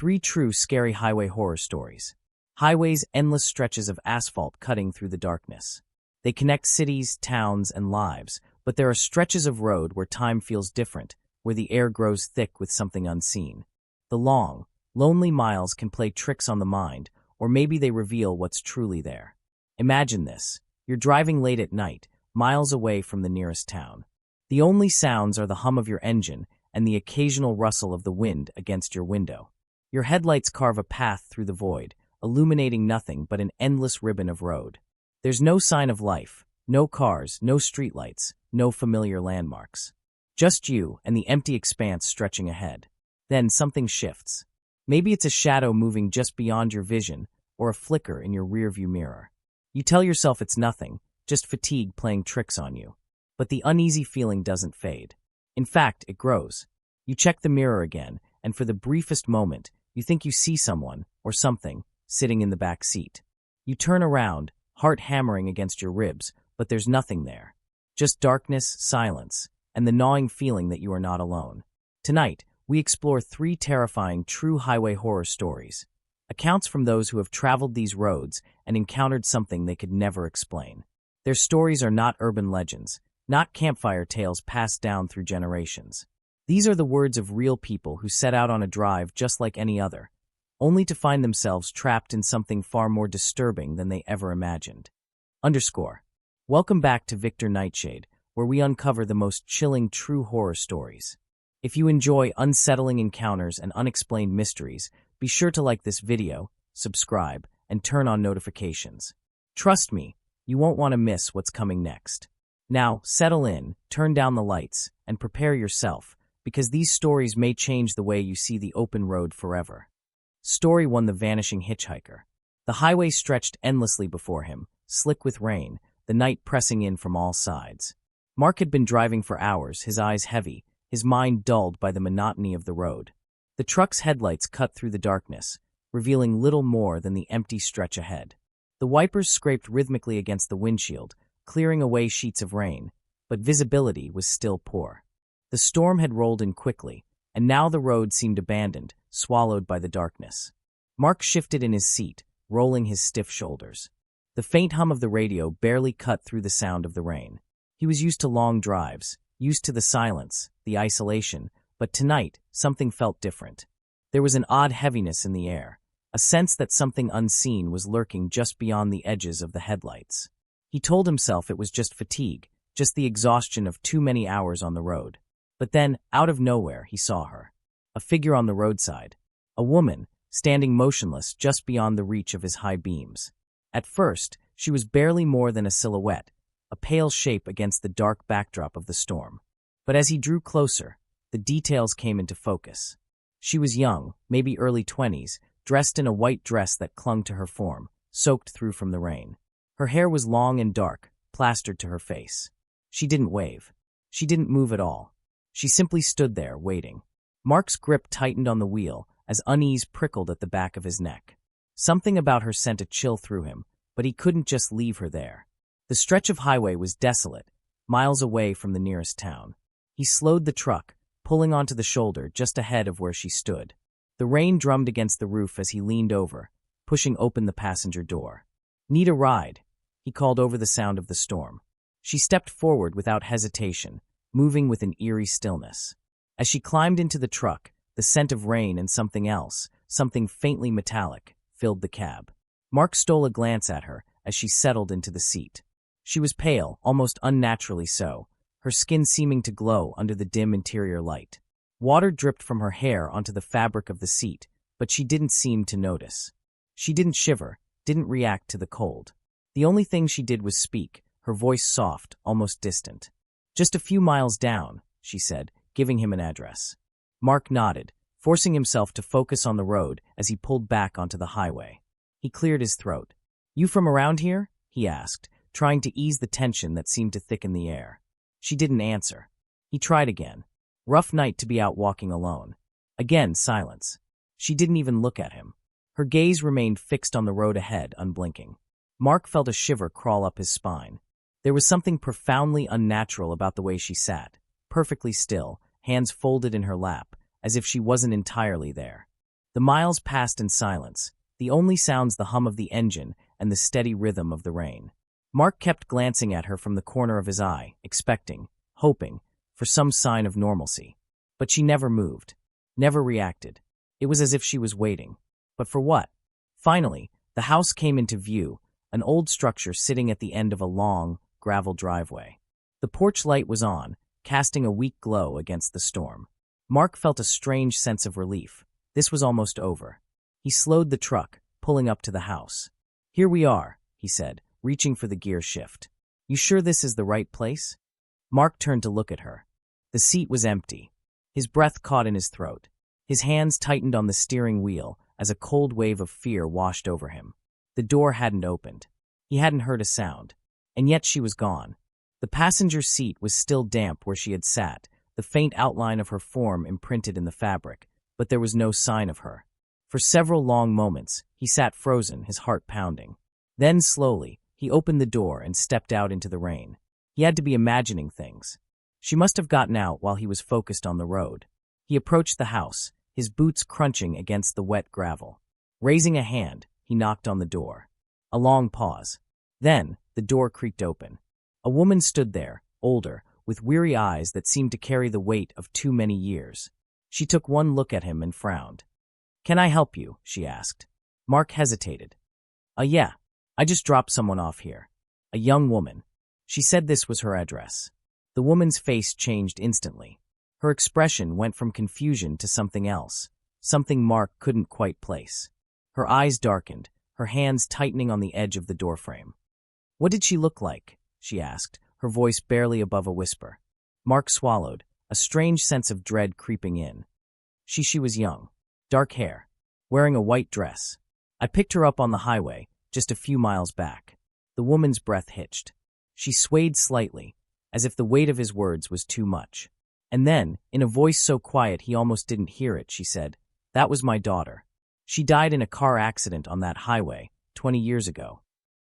3 true scary highway horror stories. Highways, endless stretches of asphalt cutting through the darkness. They connect cities, towns, and lives, but there are stretches of road where time feels different, where the air grows thick with something unseen. The long, lonely miles can play tricks on the mind, or maybe they reveal what's truly there. Imagine this. You're driving late at night, miles away from the nearest town. The only sounds are the hum of your engine and the occasional rustle of the wind against your window. Your headlights carve a path through the void, illuminating nothing but an endless ribbon of road. There's no sign of life, no cars, no streetlights, no familiar landmarks. Just you and the empty expanse stretching ahead. Then something shifts. Maybe it's a shadow moving just beyond your vision, or a flicker in your rearview mirror. You tell yourself it's nothing, just fatigue playing tricks on you. But the uneasy feeling doesn't fade. In fact, it grows. You check the mirror again, and for the briefest moment, you think you see someone, or something, sitting in the back seat. You turn around, heart hammering against your ribs, but there's nothing there. Just darkness, silence, and the gnawing feeling that you are not alone. Tonight, we explore 3 terrifying true highway horror stories. Accounts from those who have traveled these roads and encountered something they could never explain. Their stories are not urban legends, not campfire tales passed down through generations. These are the words of real people who set out on a drive just like any other, only to find themselves trapped in something far more disturbing than they ever imagined. Welcome back to Victor Nightshade, where we uncover the most chilling true horror stories. If you enjoy unsettling encounters and unexplained mysteries, be sure to like this video, subscribe, and turn on notifications. Trust me, you won't want to miss what's coming next. Now, settle in, turn down the lights, and prepare yourself, because these stories may change the way you see the open road forever. Story 1: The Vanishing Hitchhiker. The highway stretched endlessly before him, slick with rain, the night pressing in from all sides. Mark had been driving for hours, his eyes heavy, his mind dulled by the monotony of the road. The truck's headlights cut through the darkness, revealing little more than the empty stretch ahead. The wipers scraped rhythmically against the windshield, clearing away sheets of rain, but visibility was still poor. The storm had rolled in quickly, and now the road seemed abandoned, swallowed by the darkness. Mark shifted in his seat, rolling his stiff shoulders. The faint hum of the radio barely cut through the sound of the rain. He was used to long drives, used to the silence, the isolation, but tonight, something felt different. There was an odd heaviness in the air, a sense that something unseen was lurking just beyond the edges of the headlights. He told himself it was just fatigue, just the exhaustion of too many hours on the road. But then, out of nowhere, he saw her. A figure on the roadside. A woman, standing motionless just beyond the reach of his high beams. At first, she was barely more than a silhouette, a pale shape against the dark backdrop of the storm. But as he drew closer, the details came into focus. She was young, maybe early 20s, dressed in a white dress that clung to her form, soaked through from the rain. Her hair was long and dark, plastered to her face. She didn't wave. She didn't move at all. She simply stood there, waiting. Mark's grip tightened on the wheel as unease prickled at the back of his neck. Something about her sent a chill through him, but he couldn't just leave her there. The stretch of highway was desolate, miles away from the nearest town. He slowed the truck, pulling onto the shoulder just ahead of where she stood. The rain drummed against the roof as he leaned over, pushing open the passenger door. "Need a ride?" he called over the sound of the storm. She stepped forward without hesitation, moving with an eerie stillness. As she climbed into the truck, the scent of rain and something else, something faintly metallic, filled the cab. Mark stole a glance at her as she settled into the seat. She was pale, almost unnaturally so, her skin seeming to glow under the dim interior light. Water dripped from her hair onto the fabric of the seat, but she didn't seem to notice. She didn't shiver, didn't react to the cold. The only thing she did was speak, her voice soft, almost distant. "Just a few miles down," she said, giving him an address. Mark nodded, forcing himself to focus on the road as he pulled back onto the highway. He cleared his throat. "You from around here?" he asked, trying to ease the tension that seemed to thicken the air. She didn't answer. He tried again. Rough night to be out walking alone. Again, silence. She didn't even look at him. Her gaze remained fixed on the road ahead, unblinking. Mark felt a shiver crawl up his spine. There was something profoundly unnatural about the way she sat, perfectly still, hands folded in her lap, as if she wasn't entirely there. The miles passed in silence, the only sounds the hum of the engine and the steady rhythm of the rain. Mark kept glancing at her from the corner of his eye, expecting, hoping, for some sign of normalcy. But she never moved, never reacted. It was as if she was waiting. But for what? Finally, the house came into view, an old structure sitting at the end of a long, gravel driveway. The porch light was on, casting a weak glow against the storm. Mark felt a strange sense of relief. This was almost over. He slowed the truck, pulling up to the house. "Here we are," he said, reaching for the gear shift. "You sure this is the right place?" Mark turned to look at her. The seat was empty. His breath caught in his throat. His hands tightened on the steering wheel as a cold wave of fear washed over him. The door hadn't opened. He hadn't heard a sound. And yet she was gone. The passenger seat was still damp where she had sat, the faint outline of her form imprinted in the fabric, but there was no sign of her. For several long moments, he sat frozen, his heart pounding. Then, slowly, he opened the door and stepped out into the rain. He had to be imagining things. She must have gotten out while he was focused on the road. He approached the house, his boots crunching against the wet gravel. Raising a hand, he knocked on the door. A long pause. Then, the door creaked open. A woman stood there, older, with weary eyes that seemed to carry the weight of too many years. She took one look at him and frowned. "Can I help you?" she asked. Mark hesitated. Yeah, I just dropped someone off here." A young woman. She said this was her address. The woman's face changed instantly. Her expression went from confusion to something else, something Mark couldn't quite place. Her eyes darkened, her hands tightening on the edge of the doorframe. "What did she look like?" she asked, her voice barely above a whisper. Mark swallowed, a strange sense of dread creeping in. She was young, dark hair, wearing a white dress. "I picked her up on the highway, just a few miles back." The woman's breath hitched. She swayed slightly, as if the weight of his words was too much. And then, in a voice so quiet he almost didn't hear it, she said, "That was my daughter. She died in a car accident on that highway, 20 years ago."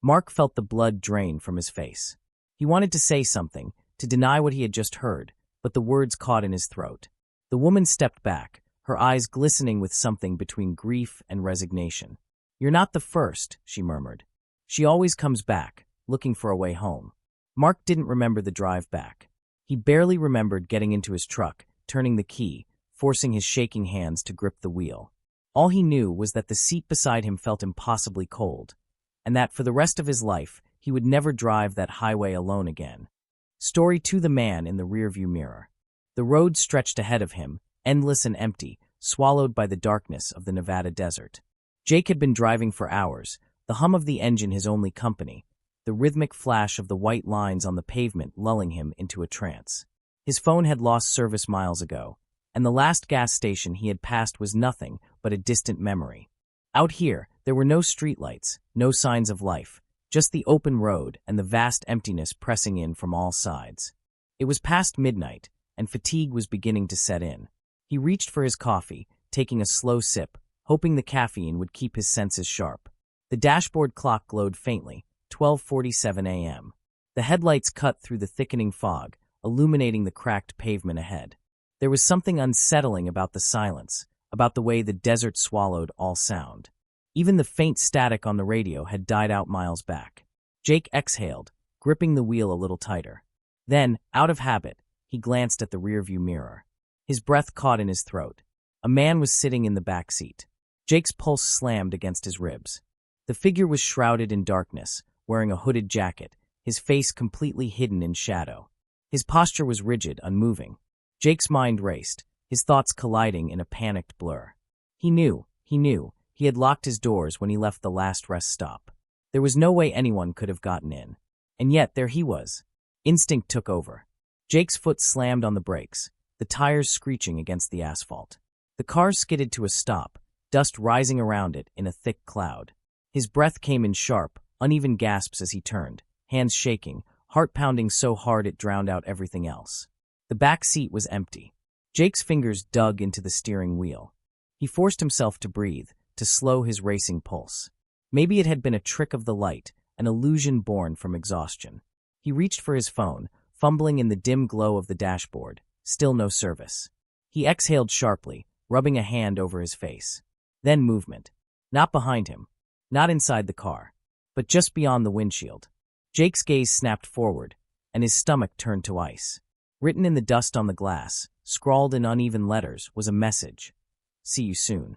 Mark felt the blood drain from his face. He wanted to say something, to deny what he had just heard, but the words caught in his throat. The woman stepped back, her eyes glistening with something between grief and resignation. "You're not the first," she murmured. "She always comes back, looking for a way home." Mark didn't remember the drive back. He barely remembered getting into his truck, turning the key, forcing his shaking hands to grip the wheel. All he knew was that the seat beside him felt impossibly cold, and that for the rest of his life, he would never drive that highway alone again. Story 2: The man in the rearview mirror. The road stretched ahead of him, endless and empty, swallowed by the darkness of the Nevada desert. Jake had been driving for hours, the hum of the engine his only company, the rhythmic flash of the white lines on the pavement lulling him into a trance. His phone had lost service miles ago, and the last gas station he had passed was nothing but a distant memory. Out here, there were no streetlights, no signs of life, just the open road and the vast emptiness pressing in from all sides. It was past midnight, and fatigue was beginning to set in. He reached for his coffee, taking a slow sip, hoping the caffeine would keep his senses sharp. The dashboard clock glowed faintly, 12:47 a.m. The headlights cut through the thickening fog, illuminating the cracked pavement ahead. There was something unsettling about the silence, about the way the desert swallowed all sound. Even the faint static on the radio had died out miles back. Jake exhaled, gripping the wheel a little tighter. Then, out of habit, he glanced at the rearview mirror. His breath caught in his throat. A man was sitting in the back seat. Jake's pulse slammed against his ribs. The figure was shrouded in darkness, wearing a hooded jacket, his face completely hidden in shadow. His posture was rigid, unmoving. Jake's mind raced, his thoughts colliding in a panicked blur. He knew, he had locked his doors when he left the last rest stop. There was no way anyone could have gotten in. And yet, there he was. Instinct took over. Jake's foot slammed on the brakes, the tires screeching against the asphalt. The car skidded to a stop, dust rising around it in a thick cloud. His breath came in sharp, uneven gasps as he turned, hands shaking, heart pounding so hard it drowned out everything else. The back seat was empty. Jake's fingers dug into the steering wheel. He forced himself to breathe, to slow his racing pulse. Maybe it had been a trick of the light, an illusion born from exhaustion. He reached for his phone, fumbling in the dim glow of the dashboard. Still no service. He exhaled sharply, rubbing a hand over his face. Then movement. Not behind him. Not inside the car. But just beyond the windshield. Jake's gaze snapped forward, and his stomach turned to ice. Written in the dust on the glass, scrawled in uneven letters, was a message. See you soon.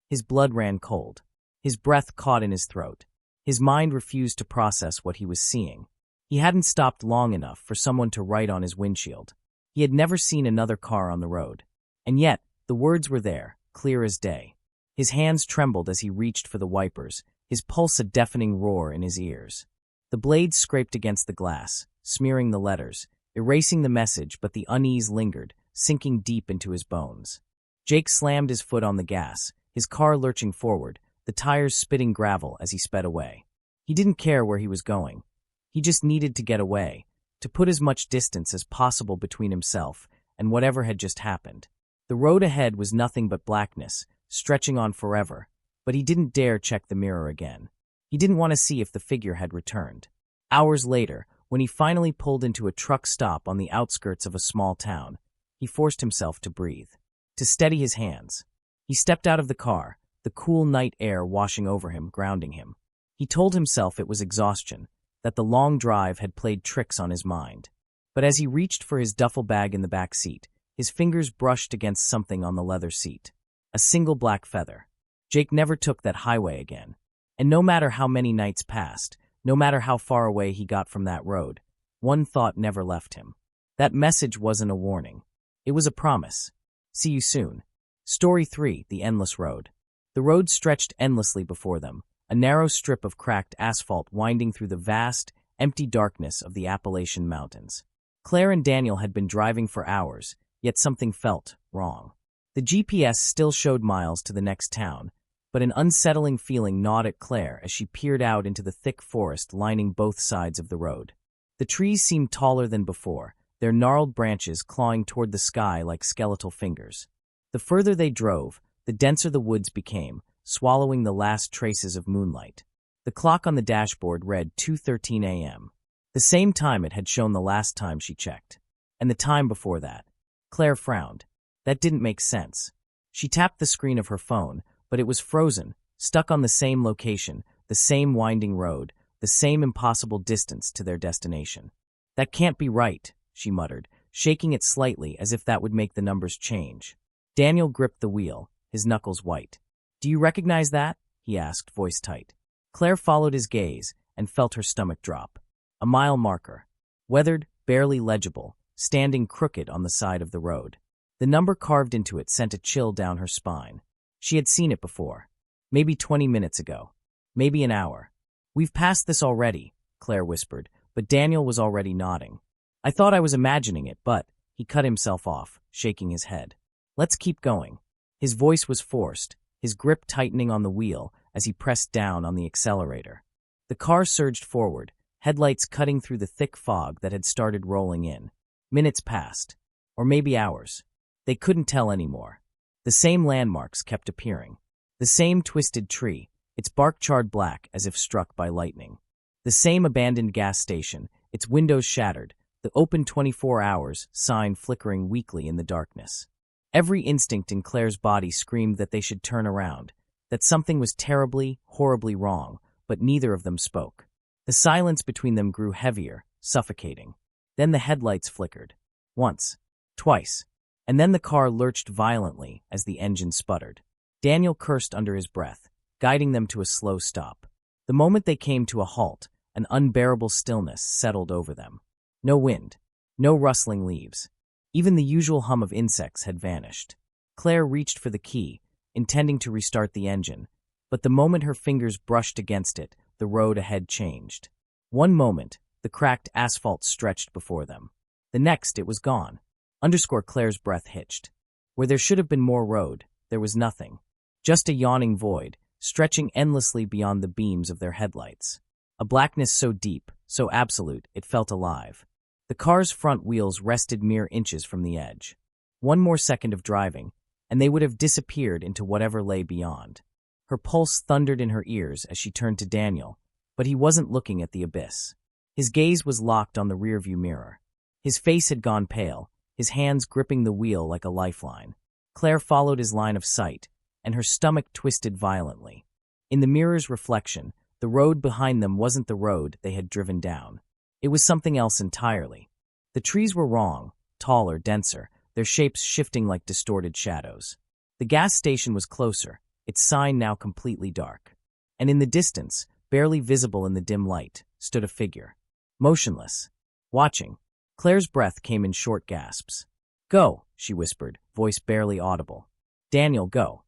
His blood ran cold. His breath caught in his throat. His mind refused to process what he was seeing. He hadn't stopped long enough for someone to write on his windshield. He had never seen another car on the road. And yet, the words were there, clear as day. His hands trembled as he reached for the wipers, his pulse a deafening roar in his ears. The blades scraped against the glass, smearing the letters, erasing the message, but the unease lingered, sinking deep into his bones. Jake slammed his foot on the gas, his car lurching forward, the tires spitting gravel as he sped away. He didn't care where he was going. He just needed to get away, to put as much distance as possible between himself and whatever had just happened. The road ahead was nothing but blackness, stretching on forever, but he didn't dare check the mirror again. He didn't want to see if the figure had returned. Hours later, when he finally pulled into a truck stop on the outskirts of a small town, he forced himself to breathe, to steady his hands. He stepped out of the car, the cool night air washing over him, grounding him. He told himself it was exhaustion, that the long drive had played tricks on his mind. But as he reached for his duffel bag in the back seat, his fingers brushed against something on the leather seat. A single black feather. Jake never took that highway again. And no matter how many nights passed, no matter how far away he got from that road, one thought never left him. That message wasn't a warning. It was a promise. See you soon. Story 3, The Endless Road. The road stretched endlessly before them, a narrow strip of cracked asphalt winding through the vast, empty darkness of the Appalachian Mountains. Claire and Daniel had been driving for hours, yet something felt wrong. The GPS still showed miles to the next town, but an unsettling feeling gnawed at Claire as she peered out into the thick forest lining both sides of the road. The trees seemed taller than before, their gnarled branches clawing toward the sky like skeletal fingers. The further they drove, the denser the woods became, swallowing the last traces of moonlight. The clock on the dashboard read 2:13 a.m., the same time it had shown the last time she checked. And the time before that. Claire frowned. That didn't make sense. She tapped the screen of her phone, but it was frozen, stuck on the same location, the same winding road, the same impossible distance to their destination. That can't be right, she muttered, shaking it slightly as if that would make the numbers change. Daniel gripped the wheel, his knuckles white. Do you recognize that? He asked, voice tight. Claire followed his gaze and felt her stomach drop. A mile marker. Weathered, barely legible, standing crooked on the side of the road. The number carved into it sent a chill down her spine. She had seen it before. Maybe 20 minutes ago. Maybe an hour. We've passed this already, Claire whispered, but Daniel was already nodding. I thought I was imagining it, but he cut himself off, shaking his head. Let's keep going. His voice was forced, his grip tightening on the wheel as he pressed down on the accelerator. The car surged forward, headlights cutting through the thick fog that had started rolling in. Minutes passed. Or maybe hours. They couldn't tell anymore. The same landmarks kept appearing. The same twisted tree, its bark charred black as if struck by lightning. The same abandoned gas station, its windows shattered, the open 24 hours sign flickering weakly in the darkness. Every instinct in Claire's body screamed that they should turn around, that something was terribly, horribly wrong, but neither of them spoke. The silence between them grew heavier, suffocating. Then the headlights flickered. Once. Twice. And then the car lurched violently as the engine sputtered. Daniel cursed under his breath, guiding them to a slow stop. The moment they came to a halt, an unbearable stillness settled over them. No wind. No rustling leaves. Even the usual hum of insects had vanished. Claire reached for the key, intending to restart the engine, but the moment her fingers brushed against it, the road ahead changed. One moment, the cracked asphalt stretched before them. The next, it was gone. Claire's breath hitched. Where there should have been more road, there was nothing. Just a yawning void, stretching endlessly beyond the beams of their headlights. A blackness so deep, so absolute, it felt alive. The car's front wheels rested mere inches from the edge. One more second of driving, and they would have disappeared into whatever lay beyond. Her pulse thundered in her ears as she turned to Daniel, but he wasn't looking at the abyss. His gaze was locked on the rearview mirror. His face had gone pale, his hands gripping the wheel like a lifeline. Claire followed his line of sight, and her stomach twisted violently. In the mirror's reflection, the road behind them wasn't the road they had driven down. It was something else entirely. The trees were wrong, taller, denser, their shapes shifting like distorted shadows. The gas station was closer, its sign now completely dark. And in the distance, barely visible in the dim light, stood a figure. Motionless. Watching. Claire's breath came in short gasps. "Go," she whispered, voice barely audible. "Daniel, go."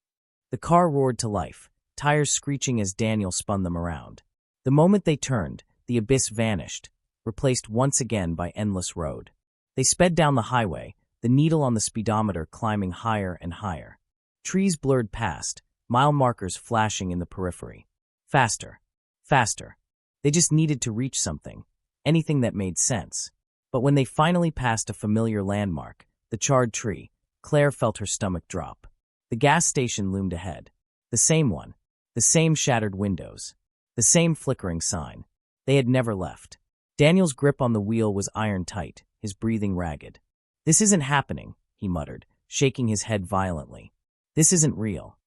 The car roared to life, tires screeching as Daniel spun them around. The moment they turned, the abyss vanished, replaced once again by endless road. They sped down the highway, the needle on the speedometer climbing higher and higher. Trees blurred past, mile markers flashing in the periphery. Faster. Faster. They just needed to reach something, anything that made sense. But when they finally passed a familiar landmark, the charred tree, Claire felt her stomach drop. The gas station loomed ahead. The same one. The same shattered windows. The same flickering sign. They had never left. Daniel's grip on the wheel was iron-tight, his breathing ragged. "This isn't happening," he muttered, shaking his head violently. "This isn't real."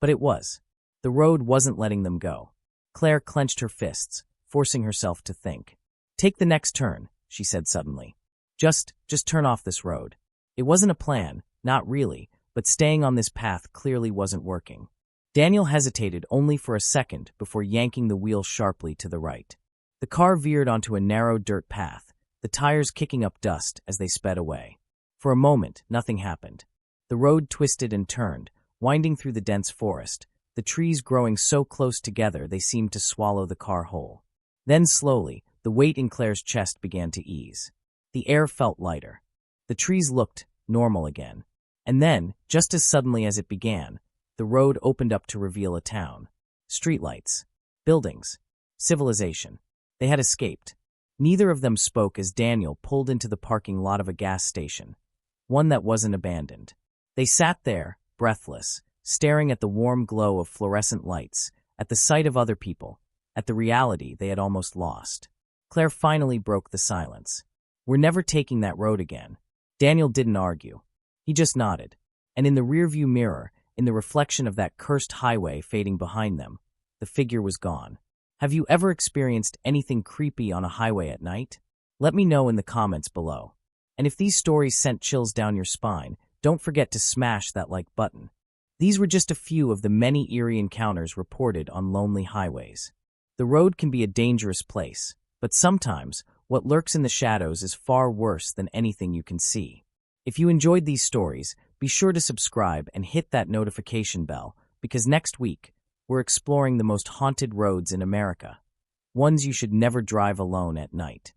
But it was. The road wasn't letting them go. Claire clenched her fists, forcing herself to think. "Take the next turn," she said suddenly. Just turn off this road." It wasn't a plan, not really, but staying on this path clearly wasn't working. Daniel hesitated only for a second before yanking the wheel sharply to the right. The car veered onto a narrow dirt path, the tires kicking up dust as they sped away. For a moment, nothing happened. The road twisted and turned, winding through the dense forest, the trees growing so close together they seemed to swallow the car whole. Then slowly, the weight in Claire's chest began to ease. The air felt lighter. The trees looked normal again. And then, just as suddenly as it began, the road opened up to reveal a town. Streetlights. Buildings. Civilization. They had escaped. Neither of them spoke as Daniel pulled into the parking lot of a gas station, one that wasn't abandoned. They sat there, breathless, staring at the warm glow of fluorescent lights, at the sight of other people, at the reality they had almost lost. Claire finally broke the silence. "We're never taking that road again." Daniel didn't argue. He just nodded. And in the rearview mirror, in the reflection of that cursed highway fading behind them, the figure was gone. Have you ever experienced anything creepy on a highway at night? Let me know in the comments below. And if these stories sent chills down your spine, don't forget to smash that like button. These were just a few of the many eerie encounters reported on lonely highways. The road can be a dangerous place, but sometimes what lurks in the shadows is far worse than anything you can see. If you enjoyed these stories, be sure to subscribe and hit that notification bell, because next week, we're exploring the most haunted roads in America, ones you should never drive alone at night.